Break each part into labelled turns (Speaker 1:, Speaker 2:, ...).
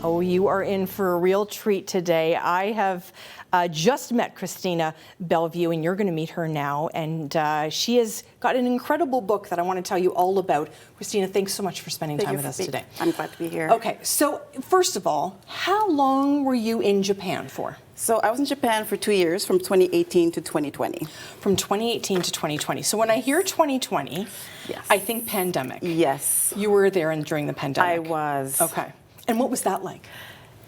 Speaker 1: Oh, you are in for a real treat today. I have just met Christina Bellevue, and you're going to meet her now. And she has got an incredible book that I want to tell you all about. Christina, thanks so much for spending time with us today.
Speaker 2: I'm glad to be here.
Speaker 1: Okay, so first of all, how long were you in Japan for?
Speaker 2: So I was in Japan for 2 years, from 2018 to 2020.
Speaker 1: From 2018 to 2020. So when I hear 2020,
Speaker 2: yes,
Speaker 1: I think pandemic.
Speaker 2: Yes.
Speaker 1: You were there during the pandemic.
Speaker 2: I was.
Speaker 1: Okay. And what was that like?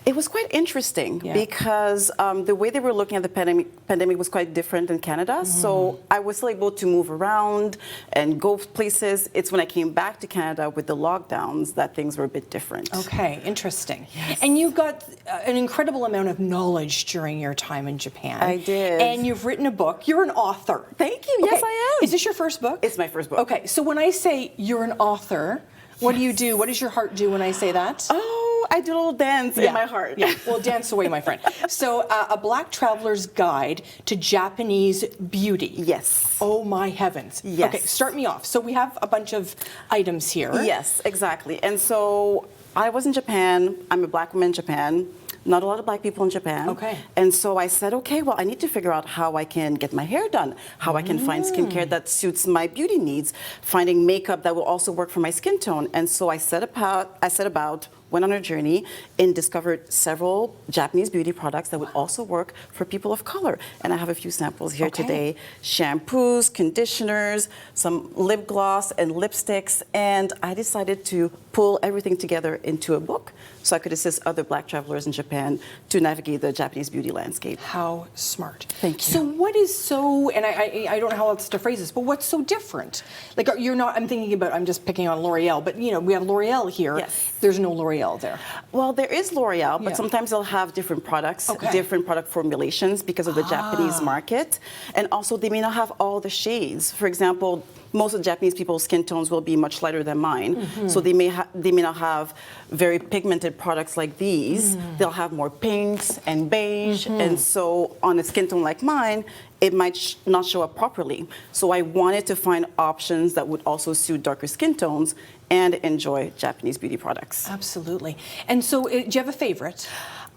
Speaker 2: It was quite interesting because the way they were looking at the pandemic was quite different in Canada. So I was still able to move around and go places. It's when I came back to Canada with the lockdowns that things were a bit different.
Speaker 1: Okay, interesting.
Speaker 2: Yes.
Speaker 1: And you got an incredible amount of knowledge during your time in Japan.
Speaker 2: I did.
Speaker 1: And you've written a book. You're an author.
Speaker 2: Thank you.
Speaker 1: Okay.
Speaker 2: Yes, I am.
Speaker 1: Is this your first book?
Speaker 2: It's my first book.
Speaker 1: Okay, so when I say you're an author, what do you do? What does your heart do when I say that?
Speaker 2: Oh, I do a little dance in my heart.
Speaker 1: Yeah, well, dance away, my friend. So, a Black Traveler's Guide to Japanese Beauty.
Speaker 2: Yes.
Speaker 1: Oh, my heavens.
Speaker 2: Yes.
Speaker 1: Okay, start me off. So, we have a bunch of items here.
Speaker 2: Yes, exactly. And so I was in Japan. I'm a Black woman in Japan. Not a lot of Black people in Japan.
Speaker 1: Okay.
Speaker 2: And so I said, okay, well, I need to figure out how I can get my hair done, how I can find skincare that suits my beauty needs, finding makeup that will also work for my skin tone. And so I set about, went on a journey and discovered several Japanese beauty products that would also work for people of color. And I have a few samples here today. Shampoos, conditioners, some lip gloss and lipsticks. And I decided to pull everything together into a book so I could assist other Black travelers in Japan to navigate the Japanese beauty landscape.
Speaker 1: How smart.
Speaker 2: Thank you.
Speaker 1: So what is so, and I don't know how else to phrase this, but what's so different? Like, you're not, I'm thinking about, I'm just picking on L'Oreal, but you know, we have L'Oreal here.
Speaker 2: Yes.
Speaker 1: There's no L'Oreal there.
Speaker 2: Well, there is L'Oreal, but sometimes they'll have different products, different product formulations because of the Japanese market. And also they may not have all the shades. For example, most of the Japanese people's skin tones will be much lighter than mine. So they may not have very pigmented products like these. They'll have more pinks and beige. And so on a skin tone like mine, it might not show up properly. So I wanted to find options that would also suit darker skin tones and enjoy Japanese beauty products.
Speaker 1: Absolutely. And so do you have a favorite?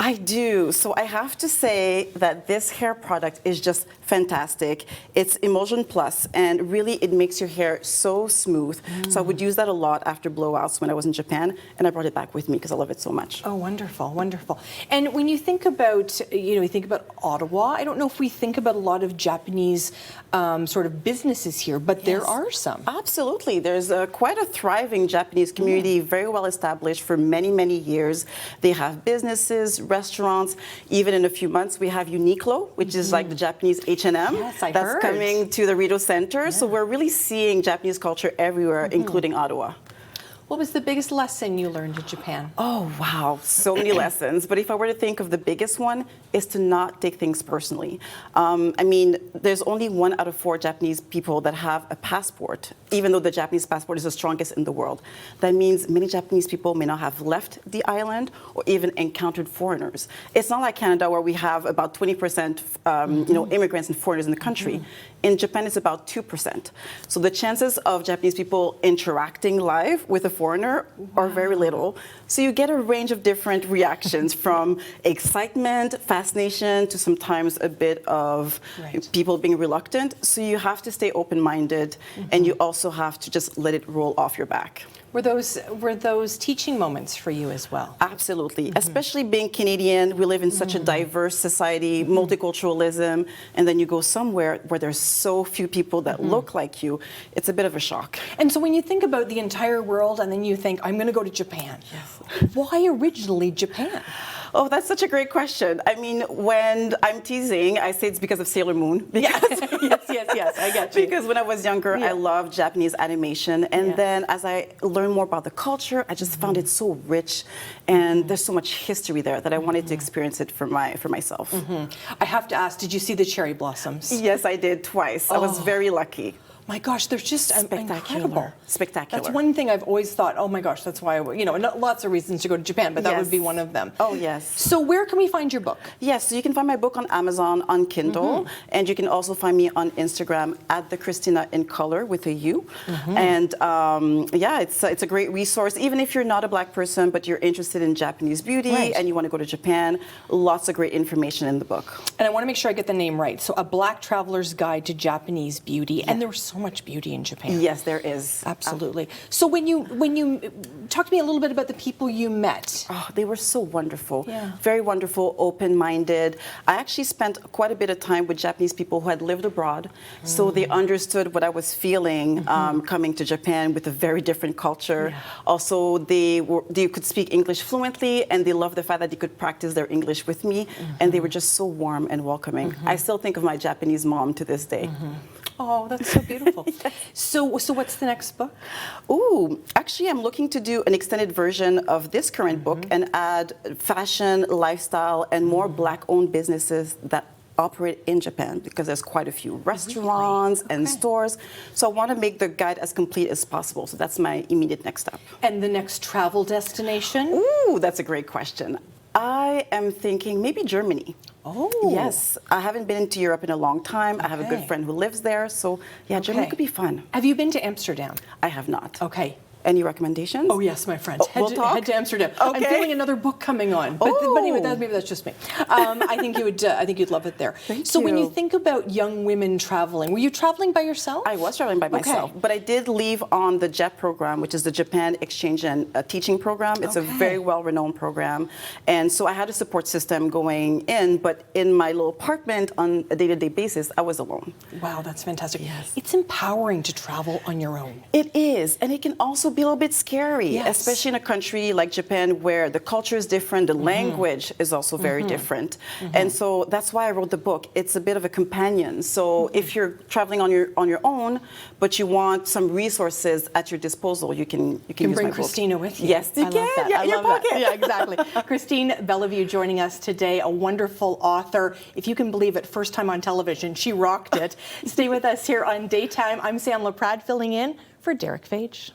Speaker 2: I do. So I have to say that this hair product is just fantastic. It's Emulsion Plus, and really it makes your hair so smooth. So I would use that a lot after blowouts when I was in Japan, and I brought it back with me because I love it so much.
Speaker 1: Oh, wonderful, wonderful. And when you think about, you think about Ottawa, I don't know if we think about a lot of Japanese sort of businesses here, but there are some.
Speaker 2: Absolutely. There's quite a thriving Japanese community, very well established for many, many years. They have businesses, restaurants. Even in a few months, we have Uniqlo, which is like the Japanese H&M.
Speaker 1: Yes, I
Speaker 2: that's
Speaker 1: heard.
Speaker 2: coming to the Rito Center. So we're really seeing Japanese culture everywhere, including Ottawa.
Speaker 1: What was the biggest lesson you learned in Japan?
Speaker 2: Oh, wow, so many lessons. But if I were to think of the biggest one, is to not take things personally. I mean, there's only 1 out of 4 Japanese people that have a passport, even though the Japanese passport is the strongest in the world. That means many Japanese people may not have left the island or even encountered foreigners. It's not like Canada where we have about 20% immigrants and foreigners in the country. In Japan, it's about 2%. So the chances of Japanese people interacting live with a foreigner are very little. So you get a range of different reactions from excitement, fascination, to sometimes a bit of people being reluctant. So you have to stay open-minded, and you also have to just let it roll off your back.
Speaker 1: Were those teaching moments for you as well?
Speaker 2: Absolutely, especially being Canadian. We live in such a diverse society, multiculturalism, and then you go somewhere where there's so few people that look like you. It's a bit of a shock.
Speaker 1: And so when you think about the entire world and then you think, I'm going to go to Japan, why originally Japan?
Speaker 2: Oh, that's such a great question. I mean, when I'm teasing, I say it's because of Sailor Moon.
Speaker 1: Yes, I got you.
Speaker 2: Because when I was younger, I loved Japanese animation. And then as I learned more about the culture, I just found it so rich. And there's so much history there that I wanted to experience it for myself.
Speaker 1: I have to ask, did you see the cherry blossoms?
Speaker 2: Yes, I did twice. I was very lucky.
Speaker 1: My gosh, they're just incredible.
Speaker 2: Spectacular.
Speaker 1: That's one thing I've always thought, oh my gosh, that's why, lots of reasons to go to Japan, but that would be one of them.
Speaker 2: Oh, yes.
Speaker 1: So where can we find your book?
Speaker 2: Yes, so you can find my book on Amazon, on Kindle, and you can also find me on Instagram at the Christina in Color with a U. And it's a great resource, even if you're not a Black person, but you're interested in Japanese beauty and you want to go to Japan, lots of great information in the book.
Speaker 1: And I want to make sure I get the name right. So A Black Traveler's Guide to Japanese Beauty, and there's so much beauty in Japan.
Speaker 2: Yes, there is.
Speaker 1: Absolutely. So when you talk to me a little bit about the people you met.
Speaker 2: Oh, they were so wonderful.
Speaker 1: Yeah.
Speaker 2: Very wonderful, open-minded. I actually spent quite a bit of time with Japanese people who had lived abroad, so they understood what I was feeling coming to Japan with a very different culture.
Speaker 1: Yeah.
Speaker 2: Also, they could speak English fluently, and they loved the fact that they could practice their English with me, and they were just so warm and welcoming. I still think of my Japanese mom to this day.
Speaker 1: Oh, that's so beautiful.
Speaker 2: Yes.
Speaker 1: So what's the next book?
Speaker 2: Ooh, actually, I'm looking to do an extended version of this current book and add fashion, lifestyle, and more Black-owned businesses that operate in Japan, because there's quite a few restaurants and stores. So I want to make the guide as complete as possible. So that's my immediate next step.
Speaker 1: And the next travel destination?
Speaker 2: Ooh, that's a great question. I am thinking maybe Germany.
Speaker 1: Oh.
Speaker 2: Yes. I haven't been to Europe in a long time. I have a good friend who lives there. So, yeah, Germany could be fun.
Speaker 1: Have you been to Amsterdam?
Speaker 2: I have not.
Speaker 1: Okay.
Speaker 2: Any recommendations?
Speaker 1: Oh, yes, my friend.
Speaker 2: We'll talk?
Speaker 1: Head to Amsterdam.
Speaker 2: Okay.
Speaker 1: I'm feeling another book coming on. But anyway, maybe that's just me. I think you'd love it there. So when you think about young women traveling, were you traveling by yourself?
Speaker 2: I was traveling by myself, but I did leave on the JET program, which is the Japan Exchange and Teaching Program. It's a very well-renowned program. And so I had a support system going in, but in my little apartment on a day-to-day basis, I was alone.
Speaker 1: Wow, that's fantastic.
Speaker 2: Yes.
Speaker 1: It's empowering to travel on your own.
Speaker 2: It is, and it can also be a little bit scary, especially in a country like Japan where the culture is different, the language is also very different. And so that's why I wrote the book. It's a bit of a companion. So if you're traveling on your own, but you want some resources at your disposal, you can
Speaker 1: bring
Speaker 2: use my
Speaker 1: Christina
Speaker 2: book.
Speaker 1: with you.
Speaker 2: Yes, you
Speaker 1: I
Speaker 2: can.
Speaker 1: love that.
Speaker 2: Yeah,
Speaker 1: I
Speaker 2: in your
Speaker 1: love that.
Speaker 2: pocket.
Speaker 1: Yeah, exactly. Christine Bellevue joining us today, a wonderful author. If you can believe it, first time on television, she rocked it. Stay with us here on Daytime. I'm Sam LaPrade filling in for Derek Fage.